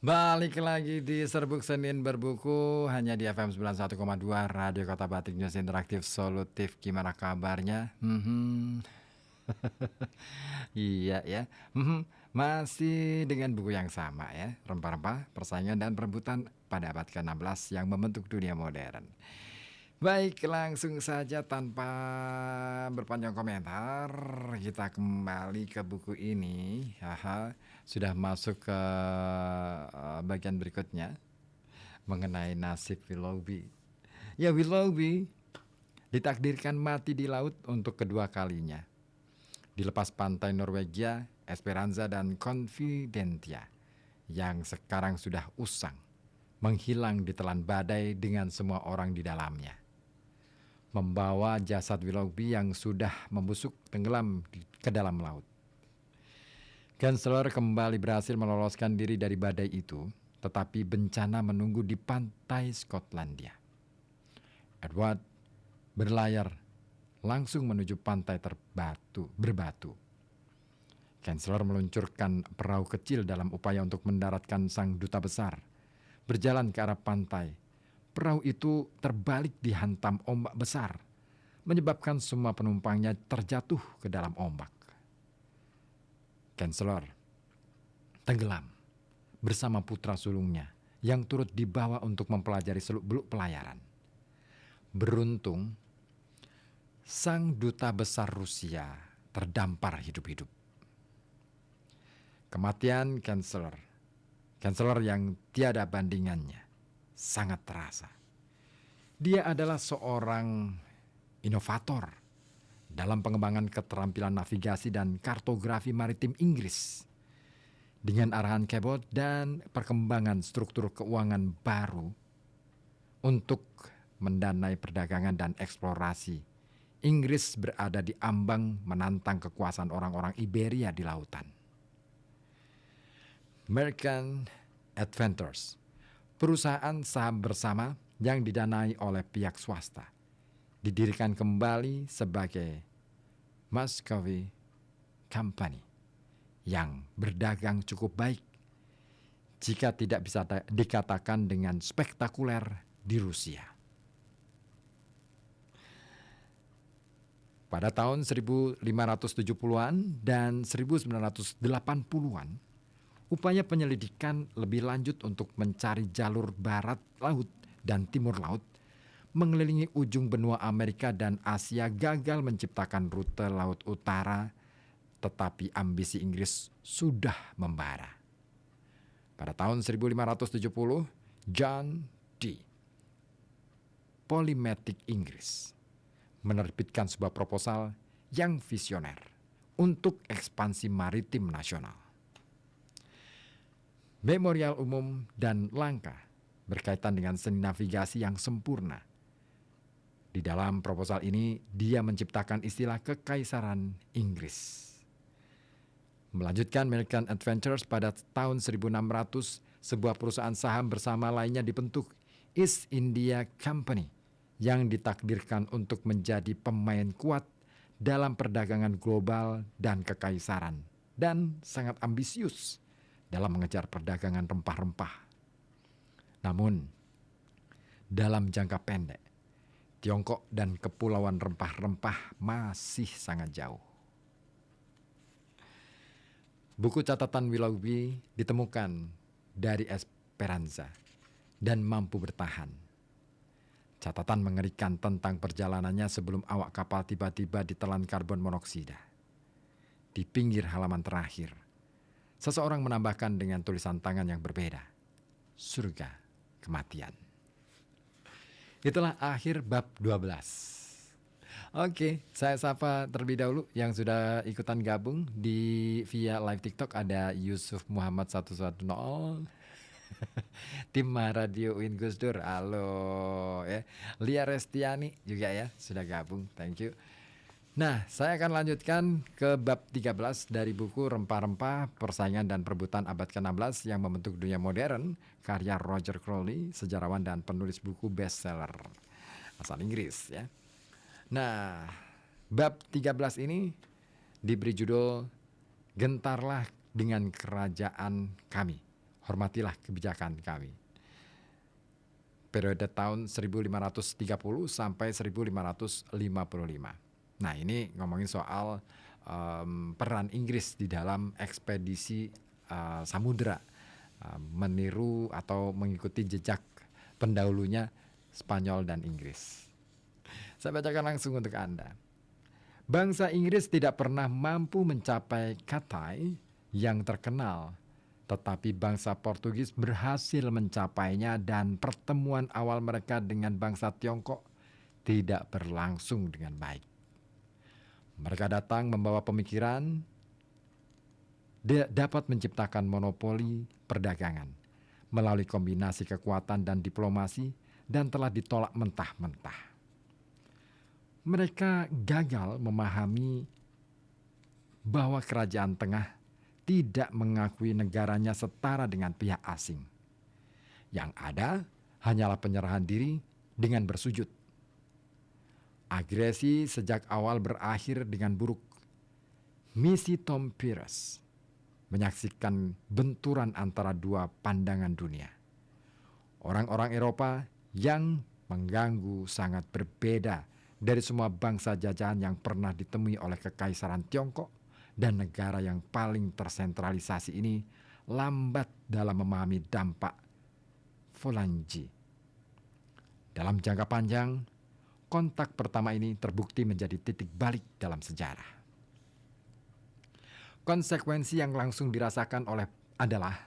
Balik lagi di Serbuk Senin Berbuku hanya di FM 91,2 Radio Kota Batik News Interaktif Solutif. Gimana kabarnya? Iya ya. Masih dengan buku yang sama ya. Rempah-rempah, persaingan dan perebutan pada abad ke-16 yang membentuk dunia modern. Baik, langsung saja tanpa berpanjang komentar, kita kembali ke buku ini. Sudah masuk ke bagian berikutnya mengenai nasib Willoughby. Ya, Willoughby ditakdirkan mati di laut untuk kedua kalinya. Di lepas pantai Norwegia, Esperanza dan Confidentia yang sekarang sudah usang, menghilang ditelan badai dengan semua orang di dalamnya. Membawa jasad Willoughby yang sudah membusuk tenggelam ke dalam laut. Chancellor kembali berhasil meloloskan diri dari badai itu, tetapi bencana menunggu di pantai Skotlandia. Edward berlayar langsung menuju pantai berbatu. Chancellor meluncurkan perahu kecil dalam upaya untuk mendaratkan sang duta besar. Berjalan ke arah pantai, perahu itu terbalik dihantam ombak besar, menyebabkan semua penumpangnya terjatuh ke dalam ombak. Chancellor tenggelam bersama putra sulungnya yang turut dibawa untuk mempelajari seluk-beluk pelayaran. Beruntung, sang duta besar Rusia terdampar hidup-hidup. Kematian Chancellor yang tiada bandingannya, sangat terasa. Dia adalah seorang inovator dalam pengembangan keterampilan navigasi dan kartografi maritim Inggris. Dengan arahan Cabot dan perkembangan struktur keuangan baru untuk mendanai perdagangan dan eksplorasi, Inggris berada di ambang menantang kekuasaan orang-orang Iberia di lautan. Merchant Adventures, perusahaan saham bersama yang didanai oleh pihak swasta, didirikan kembali sebagai Muscovy Company yang berdagang cukup baik, jika tidak bisa dikatakan dengan spektakuler di Rusia. Pada tahun 1570-an dan 1980-an, upaya penyelidikan lebih lanjut untuk mencari jalur barat laut dan timur laut mengelilingi ujung benua Amerika dan Asia gagal menciptakan rute laut utara, tetapi ambisi Inggris sudah membara. Pada tahun 1570, John Dee, Polymatic Inggris, menerbitkan sebuah proposal yang visioner untuk ekspansi maritim nasional. Memorial umum dan langka berkaitan dengan seni navigasi yang sempurna. Di dalam proposal ini, dia menciptakan istilah Kekaisaran Inggris. Melanjutkan Merchant Adventures pada tahun 1600, sebuah perusahaan saham bersama lainnya dibentuk, East India Company, yang ditakdirkan untuk menjadi pemain kuat dalam perdagangan global dan kekaisaran, dan sangat ambisius dalam mengejar perdagangan rempah-rempah. Namun, dalam jangka pendek, Tiongkok dan kepulauan rempah-rempah masih sangat jauh. Buku catatan Willoughby ditemukan dari Esperanza dan mampu bertahan. Catatan mengerikan tentang perjalanannya sebelum awak kapal tiba-tiba ditelan karbon monoksida. Di pinggir halaman terakhir, seseorang menambahkan dengan tulisan tangan yang berbeda, surga kematian. Itulah akhir bab 12. Oke, saya sapa terlebih dahulu yang sudah ikutan gabung di via live TikTok. Ada Yusuf Muhammad 110, tim Radio Win Gus Dur, halo ya. Lia Restiani juga ya sudah gabung, thank you. Nah, saya akan lanjutkan ke bab 13 dari buku Rempah-Rempah, Persaingan dan Perebutan Abad ke-16 yang membentuk dunia modern, karya Roger Crowley, sejarawan dan penulis buku bestseller asal Inggris ya. Nah, bab 13 ini diberi judul Gentarlah dengan Kerajaan Kami hormatilah kebijakan kami. Periode tahun 1530 sampai 1555. Nah, ini ngomongin soal peran Inggris di dalam ekspedisi samudera, meniru atau mengikuti jejak pendahulunya Spanyol dan Inggris. Saya bacakan langsung untuk Anda. Bangsa Inggris tidak pernah mampu mencapai Cathay yang terkenal, tetapi bangsa Portugis berhasil mencapainya dan pertemuan awal mereka dengan bangsa Tiongkok tidak berlangsung dengan baik. Mereka datang membawa pemikiran dapat menciptakan monopoli perdagangan melalui kombinasi kekuatan dan diplomasi dan telah ditolak mentah-mentah. Mereka gagal memahami bahwa kerajaan tengah tidak mengakui negaranya setara dengan pihak asing. Yang ada hanyalah penyerahan diri dengan bersujud. Agresi sejak awal berakhir dengan buruk. Misi Tom Pearce menyaksikan benturan antara dua pandangan dunia. Orang-orang Eropa yang mengganggu sangat berbeda dari semua bangsa jajahan yang pernah ditemui oleh Kekaisaran Tiongkok, dan negara yang paling tersentralisasi ini lambat dalam memahami dampak Phalange. Dalam jangka panjang, kontak pertama ini terbukti menjadi titik balik dalam sejarah. Konsekuensi yang langsung dirasakan adalah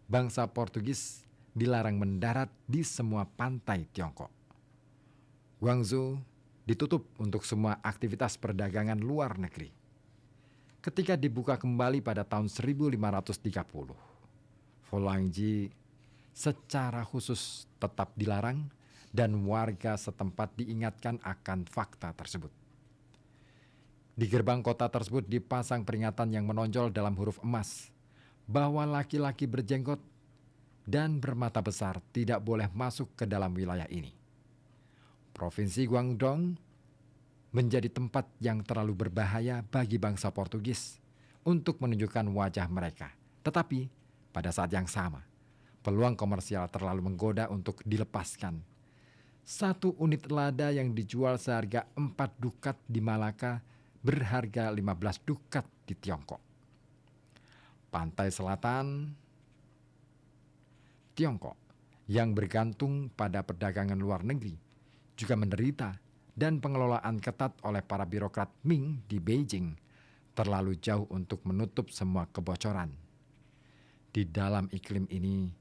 bangsa Portugis dilarang mendarat di semua pantai Tiongkok. Guangzhou ditutup untuk semua aktivitas perdagangan luar negeri. Ketika dibuka kembali pada tahun 1530, Phalange secara khusus tetap dilarang dan warga setempat diingatkan akan fakta tersebut. Di gerbang kota tersebut dipasang peringatan yang menonjol dalam huruf emas bahwa laki-laki berjenggot dan bermata besar tidak boleh masuk ke dalam wilayah ini. Provinsi Guangdong menjadi tempat yang terlalu berbahaya bagi bangsa Portugis untuk menunjukkan wajah mereka. Tetapi pada saat yang sama, peluang komersial terlalu menggoda untuk dilepaskan. Satu unit lada yang dijual seharga 4 dukat di Malaka berharga 15 dukat di Tiongkok. Pantai selatan Tiongkok yang bergantung pada perdagangan luar negeri juga menderita, dan pengelolaan ketat oleh para birokrat Ming di Beijing terlalu jauh untuk menutup semua kebocoran. Di dalam iklim ini,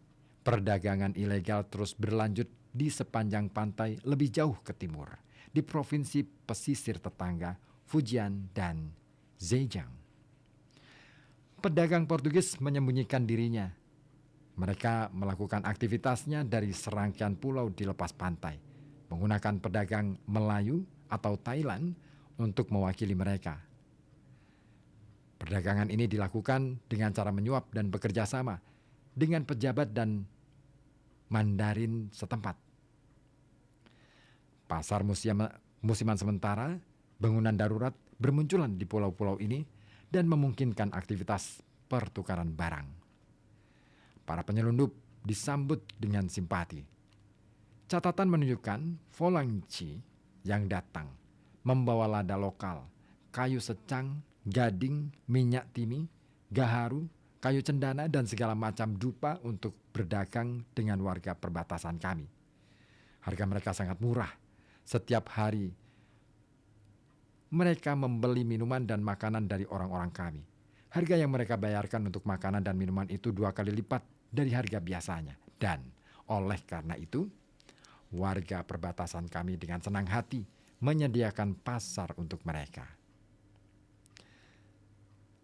perdagangan ilegal terus berlanjut di sepanjang pantai lebih jauh ke timur, di provinsi pesisir tetangga Fujian dan Zhejiang. Pedagang Portugis menyembunyikan dirinya. Mereka melakukan aktivitasnya dari serangkaian pulau di lepas pantai, menggunakan pedagang Melayu atau Thailand untuk mewakili mereka. Perdagangan ini dilakukan dengan cara menyuap dan bekerja sama dengan pejabat dan Mandarin setempat. Pasar musiman sementara, bangunan darurat bermunculan di pulau-pulau ini dan memungkinkan aktivitas pertukaran barang. Para penyelundup disambut dengan simpati. Catatan menunjukkan Phalange yang datang membawa lada lokal, kayu secang, gading, minyak timi, gaharu, kayu cendana, dan segala macam dupa untuk berdagang dengan warga perbatasan kami. Harga mereka sangat murah. Setiap hari mereka membeli minuman dan makanan dari orang-orang kami. Harga yang mereka bayarkan untuk makanan dan minuman itu 2 kali lipat dari harga biasanya. Dan oleh karena itu, warga perbatasan kami dengan senang hati menyediakan pasar untuk mereka.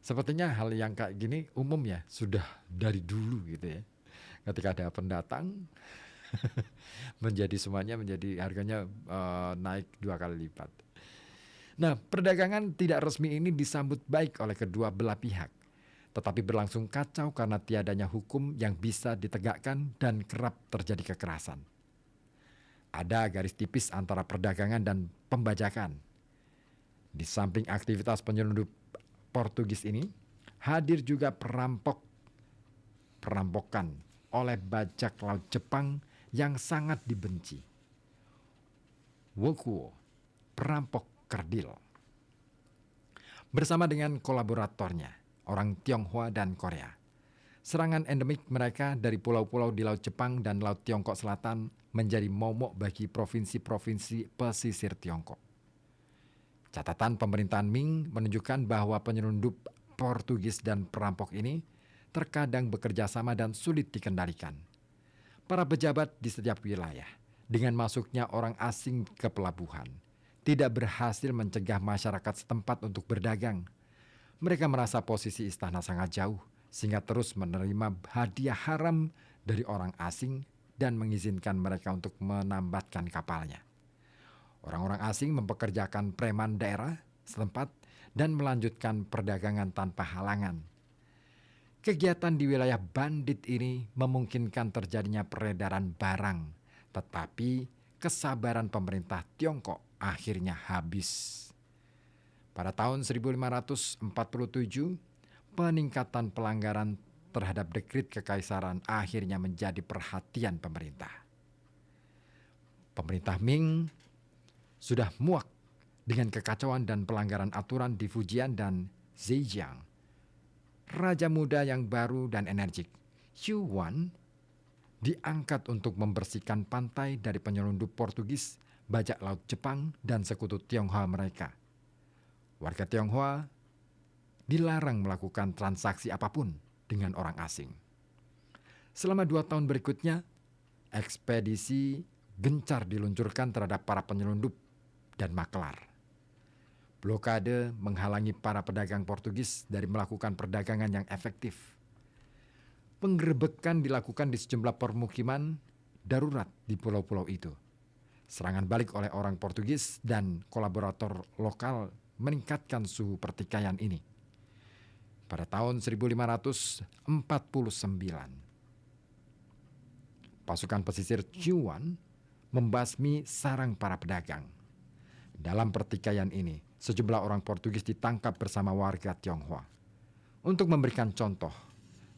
Sepertinya hal yang kayak gini umum ya, sudah dari dulu gitu ya. Ketika ada pendatang, menjadi harganya naik 2 kali lipat. Nah, perdagangan tidak resmi ini disambut baik oleh kedua belah pihak, tetapi berlangsung kacau karena tiadanya hukum yang bisa ditegakkan dan kerap terjadi kekerasan. Ada garis tipis antara perdagangan dan pembajakan. Di samping aktivitas penyelundup Portugis ini, hadir juga perampok perampokan oleh bajak laut Jepang yang sangat dibenci. Wokuo, perampok kerdil. Bersama dengan kolaboratornya, orang Tionghoa dan Korea. Serangan endemik mereka dari pulau-pulau di Laut Jepang dan Laut Tiongkok Selatan menjadi momok bagi provinsi-provinsi pesisir Tiongkok. Catatan pemerintahan Ming menunjukkan bahwa penyelundup Portugis dan perampok ini terkadang bekerja sama dan sulit dikendalikan. Para pejabat di setiap wilayah, dengan masuknya orang asing ke pelabuhan, tidak berhasil mencegah masyarakat setempat untuk berdagang. Mereka merasa posisi istana sangat jauh, sehingga terus menerima hadiah haram dari orang asing dan mengizinkan mereka untuk menambatkan kapalnya. Orang-orang asing mempekerjakan preman daerah setempat dan melanjutkan perdagangan tanpa halangan. Kegiatan di wilayah bandit ini memungkinkan terjadinya peredaran barang, tetapi kesabaran pemerintah Tiongkok akhirnya habis. Pada tahun 1547, peningkatan pelanggaran terhadap dekrit kekaisaran akhirnya menjadi perhatian pemerintah. Pemerintah Ming sudah muak dengan kekacauan dan pelanggaran aturan di Fujian dan Zhejiang. Raja muda yang baru dan energik, Yuan, diangkat untuk membersihkan pantai dari penyelundup Portugis, bajak laut Jepang, dan sekutu Tionghoa mereka. Warga Tionghoa dilarang melakukan transaksi apapun dengan orang asing. Selama 2 tahun berikutnya, ekspedisi gencar diluncurkan terhadap para penyelundup dan maklar. Blokade menghalangi para pedagang Portugis dari melakukan perdagangan yang efektif. Penggerebekan dilakukan di sejumlah permukiman darurat di pulau-pulau itu. Serangan balik oleh orang Portugis dan kolaborator lokal meningkatkan suhu pertikaian ini. Pada tahun 1549, pasukan pesisir Yuan membasmi sarang para pedagang. Dalam pertikaian ini, sejumlah orang Portugis ditangkap bersama warga Tionghoa. Untuk memberikan contoh,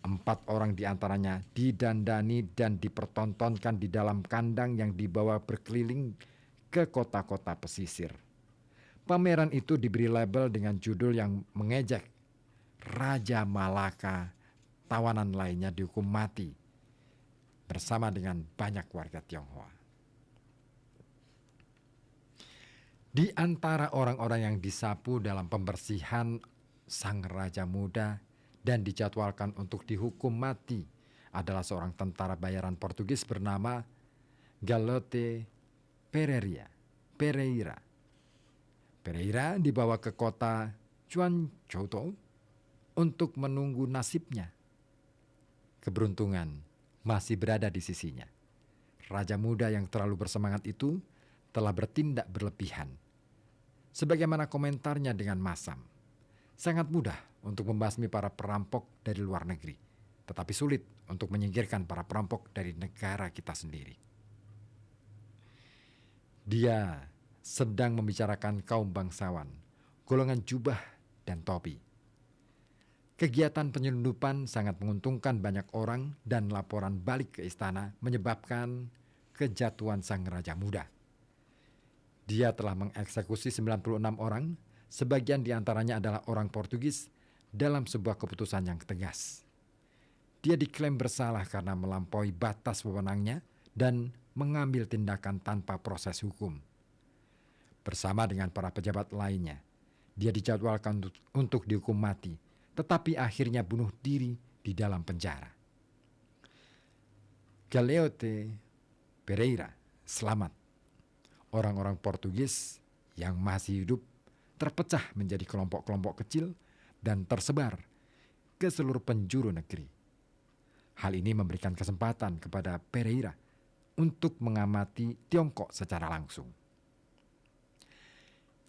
4 orang diantaranya didandani dan dipertontonkan di dalam kandang yang dibawa berkeliling ke kota-kota pesisir. Pameran itu diberi label dengan judul yang mengejek, Raja Malaka, tawanan lainnya dihukum mati, bersama dengan banyak warga Tionghoa. Di antara orang-orang yang disapu dalam pembersihan sang raja muda dan dijadwalkan untuk dihukum mati adalah seorang tentara bayaran Portugis bernama Galote Pereira. Pereira dibawa ke kota Chuanchoto untuk menunggu nasibnya. Keberuntungan masih berada di sisinya. Raja muda yang terlalu bersemangat itu telah bertindak berlebihan. Sebagaimana komentarnya dengan masam, sangat mudah untuk membasmi para perampok dari luar negeri, tetapi sulit untuk menyingkirkan para perampok dari negara kita sendiri. Dia sedang membicarakan kaum bangsawan, golongan jubah dan topi. Kegiatan penyelundupan sangat menguntungkan banyak orang dan laporan balik ke istana menyebabkan kejatuhan sang raja muda. Dia telah mengeksekusi 96 orang, sebagian diantaranya adalah orang Portugis, dalam sebuah keputusan yang tegas. Dia diklaim bersalah karena melampaui batas wewenangnya dan mengambil tindakan tanpa proses hukum. Bersama dengan para pejabat lainnya, dia dijadwalkan untuk dihukum mati, tetapi akhirnya bunuh diri di dalam penjara. Galeote Pereira selamat. Orang-orang Portugis yang masih hidup terpecah menjadi kelompok-kelompok kecil dan tersebar ke seluruh penjuru negeri. Hal ini memberikan kesempatan kepada Pereira untuk mengamati Tiongkok secara langsung.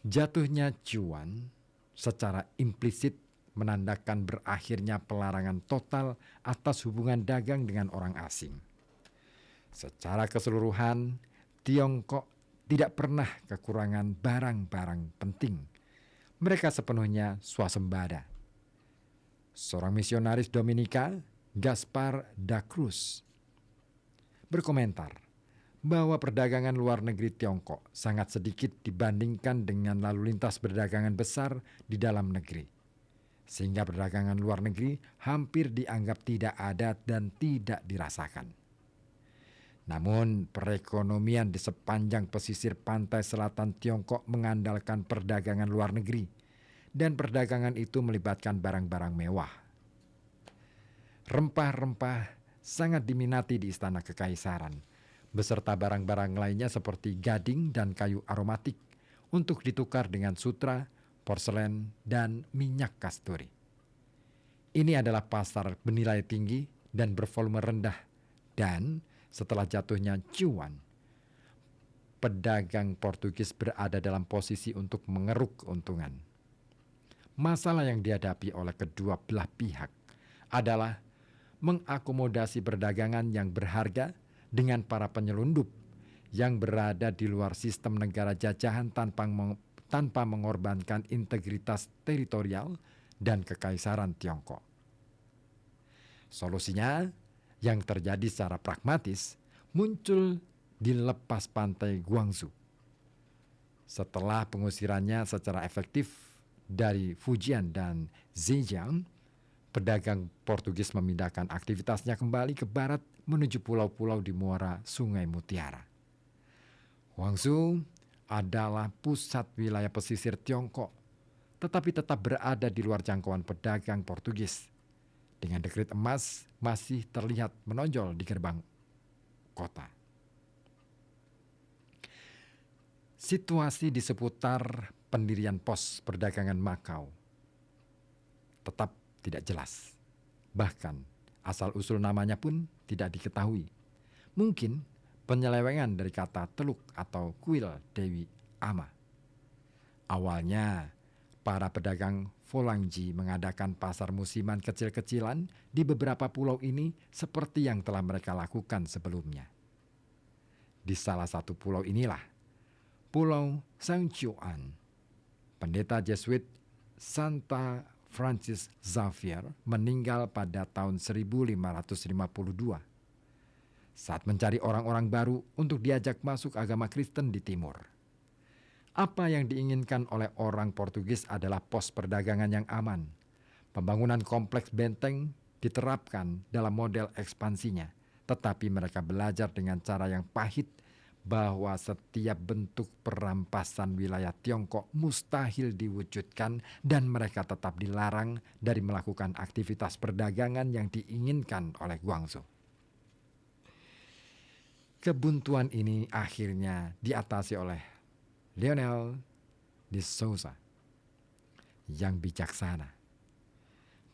Jatuhnya Yuan secara implisit menandakan berakhirnya pelarangan total atas hubungan dagang dengan orang asing. Secara keseluruhan, Tiongkok tidak pernah kekurangan barang-barang penting. Mereka sepenuhnya swasembada. Seorang misionaris Dominika, Gaspar da Cruz, berkomentar bahwa perdagangan luar negeri Tiongkok sangat sedikit dibandingkan dengan lalu lintas perdagangan besar di dalam negeri, sehingga perdagangan luar negeri hampir dianggap tidak ada dan tidak dirasakan. Namun, perekonomian di sepanjang pesisir pantai selatan Tiongkok mengandalkan perdagangan luar negeri, dan perdagangan itu melibatkan barang-barang mewah. Rempah-rempah sangat diminati di Istana Kekaisaran, beserta barang-barang lainnya seperti gading dan kayu aromatik untuk ditukar dengan sutra, porselen, dan minyak kasturi. Ini adalah pasar bernilai tinggi dan bervolume rendah, dan setelah jatuhnya cuan, pedagang Portugis berada dalam posisi untuk mengeruk keuntungan. Masalah yang dihadapi oleh kedua belah pihak adalah mengakomodasi perdagangan yang berharga dengan para penyelundup yang berada di luar sistem negara jajahan tanpa mengorbankan integritas teritorial dan kekaisaran Tiongkok. Solusinya yang terjadi secara pragmatis muncul di lepas pantai Guangzhou. Setelah pengusirannya secara efektif dari Fujian dan Zhejiang, pedagang Portugis memindahkan aktivitasnya kembali ke barat menuju pulau-pulau di muara Sungai Mutiara. Guangzhou adalah pusat wilayah pesisir Tiongkok, tetapi tetap berada di luar jangkauan pedagang Portugis. Dengan dekrit emas masih terlihat menonjol di gerbang kota. Situasi di seputar pendirian pos perdagangan Makau tetap tidak jelas. Bahkan asal-usul namanya pun tidak diketahui. Mungkin penyelewengan dari kata teluk atau kuil Dewi Ama. Awalnya, para pedagang Folangji mengadakan pasar musiman kecil-kecilan di beberapa pulau ini seperti yang telah mereka lakukan sebelumnya. Di salah satu pulau inilah, Pulau Sangchuan, pendeta Jesuit Santa Francis Xavier meninggal pada tahun 1552 saat mencari orang-orang baru untuk diajak masuk agama Kristen di timur. Apa yang diinginkan oleh orang Portugis adalah pos perdagangan yang aman. Pembangunan kompleks benteng diterapkan dalam model ekspansinya, tetapi mereka belajar dengan cara yang pahit bahwa setiap bentuk perampasan wilayah Tiongkok mustahil diwujudkan dan mereka tetap dilarang dari melakukan aktivitas perdagangan yang diinginkan oleh Guangzhou. Kebuntuan ini akhirnya diatasi oleh Leonel de Souza yang bijaksana,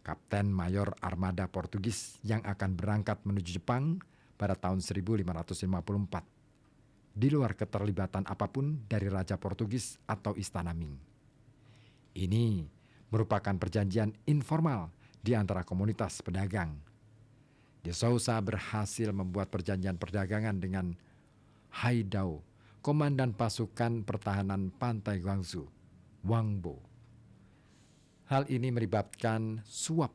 Kapten Mayor armada Portugis yang akan berangkat menuju Jepang pada tahun 1554, di luar keterlibatan apapun dari Raja Portugis atau Istana Ming. Ini merupakan perjanjian informal di antara komunitas pedagang. De Souza berhasil membuat perjanjian perdagangan dengan Haidao, komandan pasukan pertahanan pantai Guangzhou, Wang Bo. Hal ini melibatkan suap,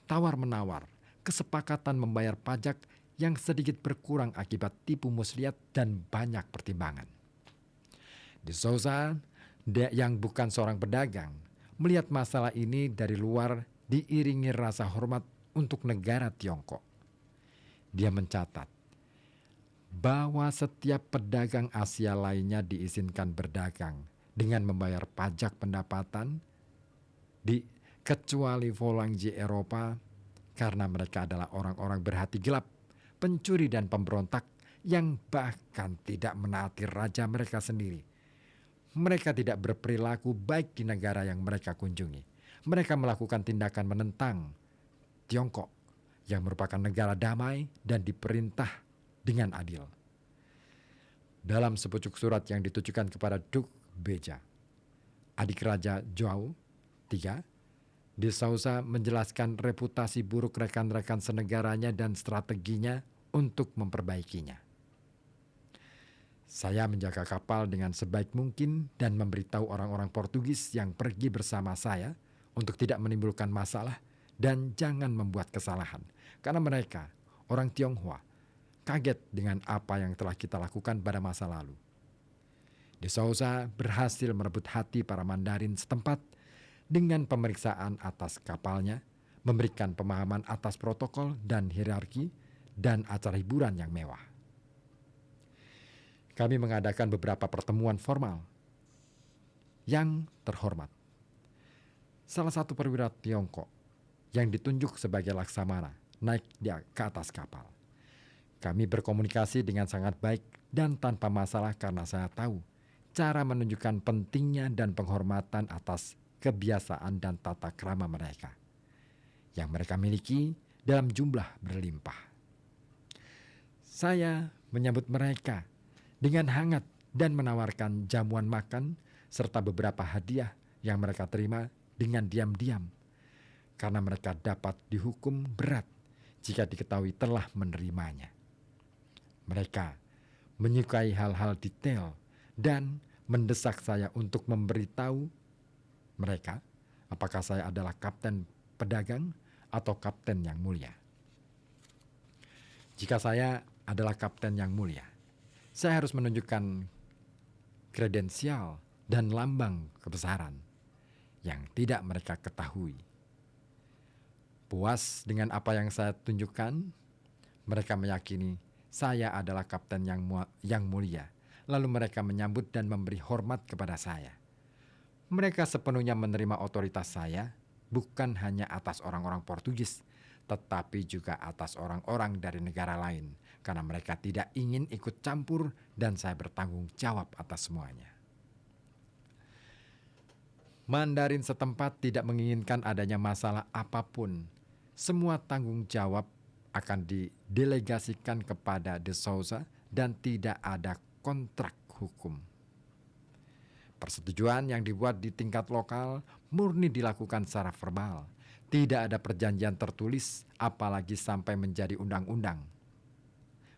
tawar-menawar, kesepakatan membayar pajak yang sedikit berkurang akibat tipu muslihat dan banyak pertimbangan. De Souza yang bukan seorang pedagang melihat masalah ini dari luar diiringi rasa hormat untuk negara Tiongkok. Dia mencatat bahwa setiap pedagang Asia lainnya diizinkan berdagang dengan membayar pajak pendapatan kecuali Folangji Eropa karena mereka adalah orang-orang berhati gelap, pencuri dan pemberontak yang bahkan tidak menaati raja mereka sendiri. Mereka tidak berperilaku baik di negara yang mereka kunjungi. Mereka melakukan tindakan menentang Tiongkok yang merupakan negara damai dan diperintah dengan adil. Dalam sepucuk surat yang ditujukan kepada Duke Beja, adik Raja Zhou III, De Souza menjelaskan reputasi buruk rekan-rekan senegaranya dan strateginya untuk memperbaikinya. Saya menjaga kapal dengan sebaik mungkin dan memberitahu orang-orang Portugis yang pergi bersama saya untuk tidak menimbulkan masalah dan jangan membuat kesalahan, karena mereka, orang Tionghoa, kaget dengan apa yang telah kita lakukan pada masa lalu. De Souza berhasil merebut hati para Mandarin setempat dengan pemeriksaan atas kapalnya, memberikan pemahaman atas protokol dan hierarki, dan acara hiburan yang mewah. Kami mengadakan beberapa pertemuan formal yang terhormat. Salah satu perwira Tiongkok yang ditunjuk sebagai laksamana naik ke atas kapal. Kami berkomunikasi dengan sangat baik dan tanpa masalah karena saya tahu cara menunjukkan pentingnya dan penghormatan atas kebiasaan dan tata krama mereka yang mereka miliki dalam jumlah berlimpah. Saya menyambut mereka dengan hangat dan menawarkan jamuan makan serta beberapa hadiah yang mereka terima dengan diam-diam, karena mereka dapat dihukum berat jika diketahui telah menerimanya. Mereka menyukai hal-hal detail dan mendesak saya untuk memberitahu mereka apakah saya adalah kapten pedagang atau kapten yang mulia. Jika saya adalah kapten yang mulia, saya harus menunjukkan kredensial dan lambang kebesaran yang tidak mereka ketahui. Puas dengan apa yang saya tunjukkan, mereka meyakini saya adalah kapten yang mulia. Lalu mereka menyambut dan memberi hormat kepada saya. Mereka sepenuhnya menerima otoritas saya, bukan hanya atas orang-orang Portugis, tetapi juga atas orang-orang dari negara lain, karena mereka tidak ingin ikut campur dan saya bertanggung jawab atas semuanya. Mandarin setempat tidak menginginkan adanya masalah apapun. Semua tanggung jawab akan didelegasikan kepada De Souza dan tidak ada kontrak hukum. Persetujuan yang dibuat di tingkat lokal murni dilakukan secara verbal. Tidak ada perjanjian tertulis, apalagi sampai menjadi undang-undang.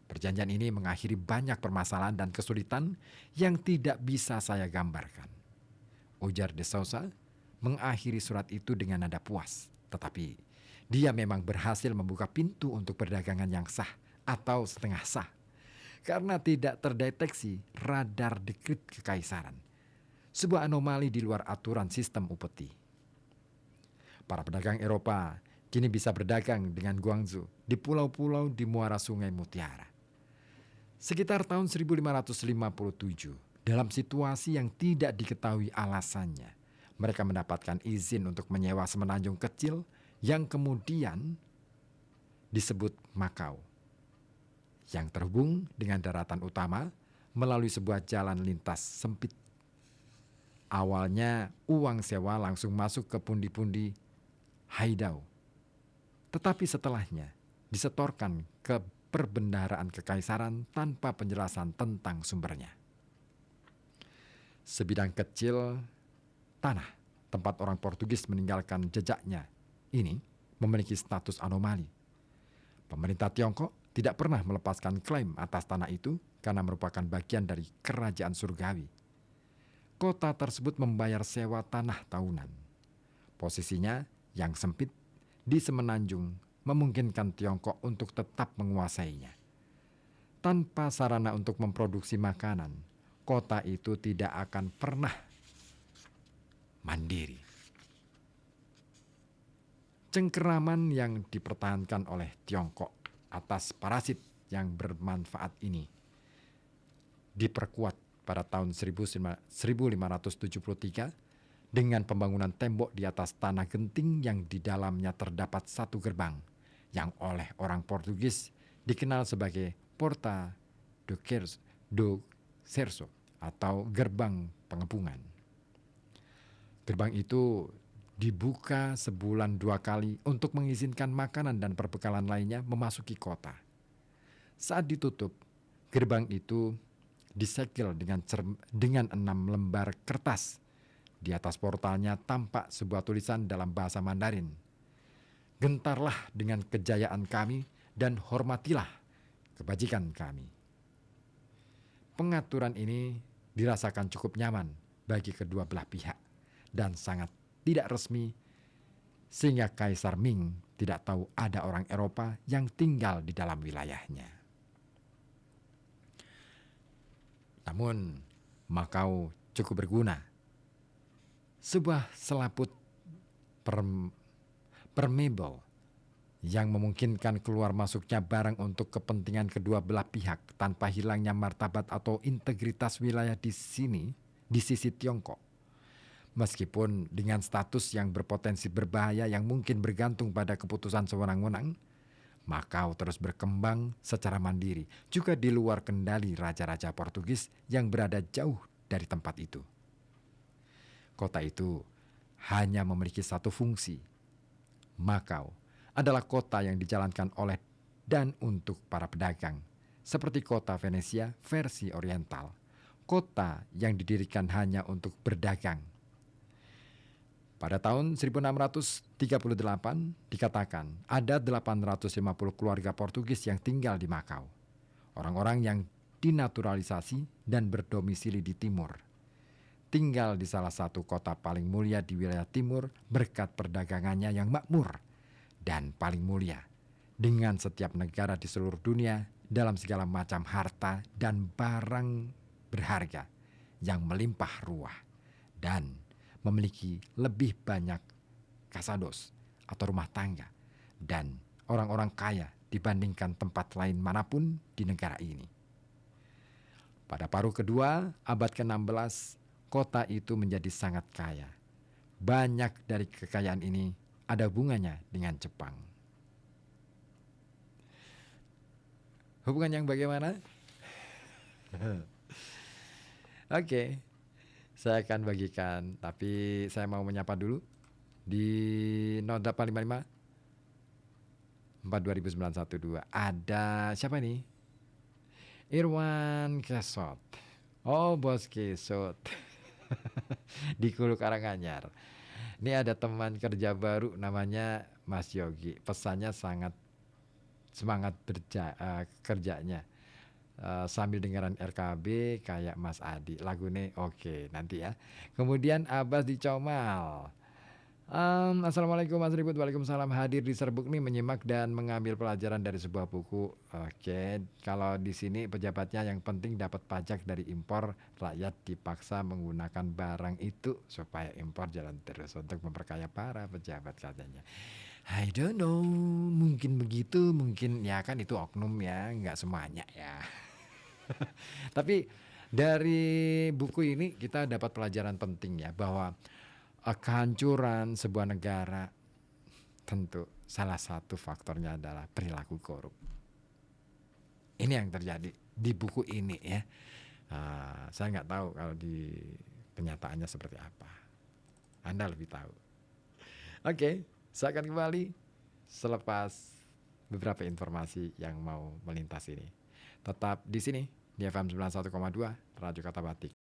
Perjanjian ini mengakhiri banyak permasalahan dan kesulitan yang tidak bisa saya gambarkan. Ujar De Souza mengakhiri surat itu dengan nada puas, tetapi dia memang berhasil membuka pintu untuk perdagangan yang sah atau setengah sah, karena tidak terdeteksi radar dekrit kekaisaran, sebuah anomali di luar aturan sistem upeti. Para pedagang Eropa kini bisa berdagang dengan Guangzhou di pulau-pulau di muara Sungai Mutiara. Sekitar tahun 1557, dalam situasi yang tidak diketahui alasannya, mereka mendapatkan izin untuk menyewa semenanjung kecil yang kemudian disebut Makau, yang terhubung dengan daratan utama melalui sebuah jalan lintas sempit. Awalnya uang sewa langsung masuk ke pundi-pundi Haidao, tetapi setelahnya disetorkan ke perbendaharaan kekaisaran tanpa penjelasan tentang sumbernya. Sebidang kecil tanah tempat orang Portugis meninggalkan jejaknya ini memiliki status anomali. Pemerintah Tiongkok tidak pernah melepaskan klaim atas tanah itu karena merupakan bagian dari kerajaan surgawi. Kota tersebut membayar sewa tanah tahunan. Posisinya yang sempit di semenanjung memungkinkan Tiongkok untuk tetap menguasainya. Tanpa sarana untuk memproduksi makanan, kota itu tidak akan pernah mandiri. Cengkeraman yang dipertahankan oleh Tiongkok atas parasit yang bermanfaat ini diperkuat pada tahun 1573 dengan pembangunan tembok di atas tanah genting yang di dalamnya terdapat satu gerbang yang oleh orang Portugis dikenal sebagai Porta do Cerso atau gerbang pengepungan. Gerbang itu dibuka sebulan 2 kali untuk mengizinkan makanan dan perbekalan lainnya memasuki kota. Saat ditutup, gerbang itu disegel dengan 6 lembar kertas. Di atas portalnya tampak sebuah tulisan dalam bahasa Mandarin. Gentarlah dengan kejayaan kami dan hormatilah kebajikan kami. Pengaturan ini dirasakan cukup nyaman bagi kedua belah pihak dan sangat tidak resmi sehingga Kaisar Ming tidak tahu ada orang Eropa yang tinggal di dalam wilayahnya. Namun, Makau cukup berguna. Sebuah selaput permeable yang memungkinkan keluar masuknya barang untuk kepentingan kedua belah pihak tanpa hilangnya martabat atau integritas wilayah di sisi Tiongkok. Meskipun dengan status yang berpotensi berbahaya yang mungkin bergantung pada keputusan sewenang-wenang, Makau terus berkembang secara mandiri, juga di luar kendali raja-raja Portugis yang berada jauh dari tempat itu. Kota itu hanya memiliki satu fungsi. Makau adalah kota yang dijalankan oleh dan untuk para pedagang, seperti kota Venesia versi oriental, kota yang didirikan hanya untuk berdagang. Pada tahun 1638 dikatakan ada 850 keluarga Portugis yang tinggal di Makau. Orang-orang yang dinaturalisasi dan berdomisili di timur. Tinggal di salah satu kota paling mulia di wilayah timur berkat perdagangannya yang makmur dan paling mulia dengan setiap negara di seluruh dunia dalam segala macam harta dan barang berharga yang melimpah ruah dan memiliki lebih banyak kasados atau rumah tangga dan orang-orang kaya dibandingkan tempat lain manapun di negara ini. Pada paruh kedua abad ke-16, kota itu menjadi sangat kaya. Banyak dari kekayaan ini ada hubungannya dengan Jepang. Hubungan yang bagaimana? Oke, saya akan bagikan, tapi saya mau menyapa dulu di 0855 42912. Ada siapa nih? Irwan Kesot. Oh, Bos Kesot. Di Hulu Karanganyar. Ini ada teman kerja baru namanya Mas Yogi. Pesannya sangat semangat kerjanya. Sambil dengeran RKB kayak Mas Adi. Lagunya oke nanti ya. Kemudian Abbas di Comal. Assalamualaikum Mas Ribut. Waalaikumsalam. Hadir di Serbuk nih menyimak dan mengambil pelajaran dari sebuah buku. Oke, kalau di sini pejabatnya yang penting dapat pajak dari impor, rakyat dipaksa menggunakan barang itu supaya impor jalan terus untuk memperkaya para pejabat katanya. I don't know, mungkin begitu, mungkin ya kan itu oknum ya, nggak semuanya ya. Tapi dari buku ini kita dapat pelajaran penting ya, bahwa kehancuran sebuah negara tentu salah satu faktornya adalah perilaku korup. Ini yang terjadi di buku ini ya. Saya nggak tahu kalau di kenyataannya seperti apa. Anda lebih tahu. Oke, saya akan kembali selepas beberapa informasi yang mau melintas ini. Tetap di sini di FM 91,2 Radio Kata Batik.